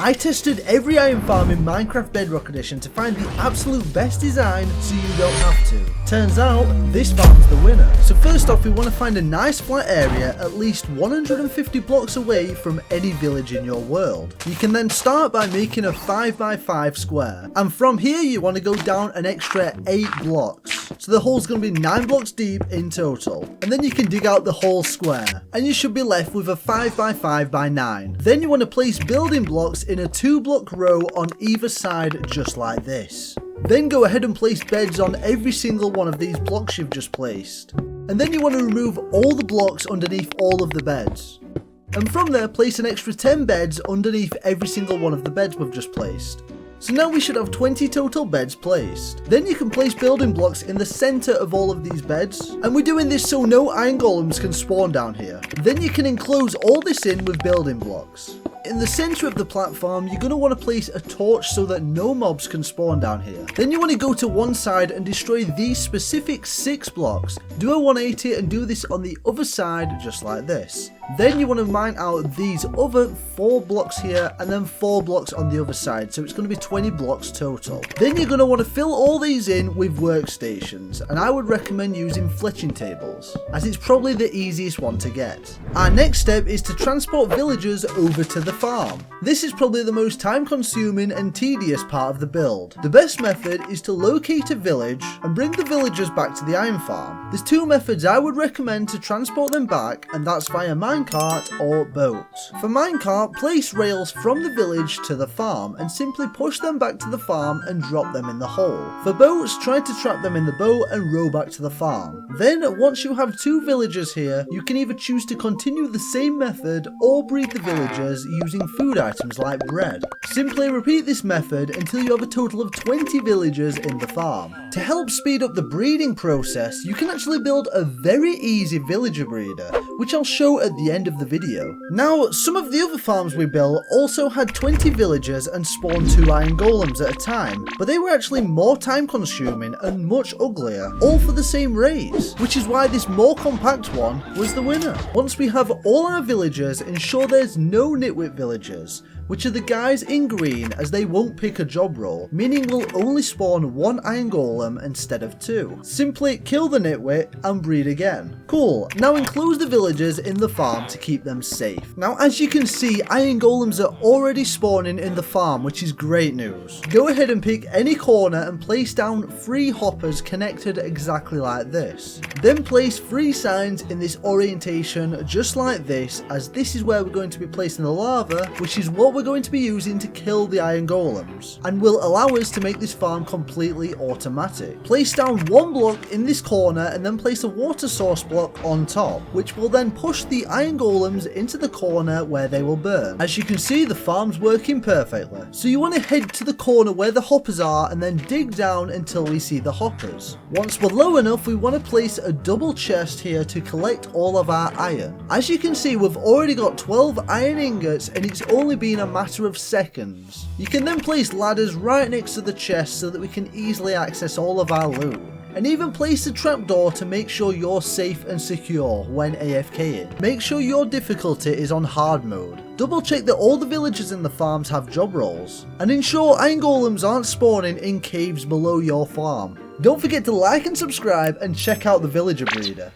I tested every iron farm in Minecraft Bedrock Edition to find the absolute best design so you don't have to. Turns out, this farm's the winner. So first off, we want to find a nice flat area at least 150 blocks away from any village in your world. You can then start by making a 5x5 square, and from here you want to go down an extra 8 blocks. So the hole's going to be 9 blocks deep in total, and then you can dig out the whole square, and you should be left with a 5x5x9. Then you want to place building blocks in a 2-block row on either side just like this. Then go ahead and place beds on every single one of these blocks you've just placed. And then you want to remove all the blocks underneath all of the beds. And from there, place an extra 10 beds underneath every single one of the beds we've just placed. So now we should have 20 total beds placed. Then you can place building blocks in the center of all of these beds. And we're doing this so no iron golems can spawn down here. Then you can enclose all this in with building blocks. In the center of the platform, you're going to want to place a torch so that no mobs can spawn down here. Then you want to go to one side and destroy these specific 6 blocks. Do a 180 and do this on the other side just like this. Then you want to mine out these other 4 blocks here and then 4 blocks on the other side, so it's going to be 20 blocks total. Then you're going to want to fill all these in with workstations, and I would recommend using fletching tables, as it's probably the easiest one to get. Our next step is to transport villagers over to the farm. This is probably the most time consuming and tedious part of the build. The best method is to locate a village and bring the villagers back to the iron farm. There's 2 methods I would recommend to transport them back, and that's via minecart or boat. For minecart, place rails from the village to the farm and simply push them back to the farm and drop them in the hole. For boats, try to trap them in the boat and row back to the farm. Then, once you have 2 villagers here, you can either choose to continue the same method or breed the villagers using food items like bread. Simply repeat this method until you have a total of 20 villagers in the farm. To help speed up the breeding process, you can actually build a very easy villager breeder, which I'll show at the end of the video. Now, some of the other farms we built also had 20 villagers and spawned 2 iron golems at a time, but they were actually more time consuming and much uglier, all for the same raise, which is why this more compact one was the winner. Once we have all our villagers, ensure there's no nitwit villagers, which are the guys in green, as they won't pick a job role, meaning we'll only spawn 1 iron golem instead of 2. Simply kill the nitwit and breed again. Cool, now enclose the villagers in the farm to keep them safe. Now as you can see, iron golems are already spawning in the farm, which is great news. Go ahead and pick any corner and place down 3 hoppers connected exactly like this. Then place 3 signs in this orientation just like this, as this is where we're going to be placing the lava, which is what we're going to be using to kill the iron golems, and will allow us to make this farm completely automatic. Place down 1 block in this corner and then place a water source block on top, which will then push the iron golems into the corner where they will burn. As you can see, the farm's working perfectly. So you want to head to the corner where the hoppers are and then dig down until we see the hoppers. Once we're low enough, we want to place a double chest here to collect all of our iron. As you can see, we've already got 12 iron ingots and it's only been a matter of seconds. You can then place ladders right next to the chest so that we can easily access all of our loot. And even place a trapdoor to make sure you're safe and secure when AFKing. Make sure your difficulty is on hard mode. Double check that all the villagers in the farms have job roles. And ensure iron golems aren't spawning in caves below your farm. Don't forget to like and subscribe and check out the villager breeder.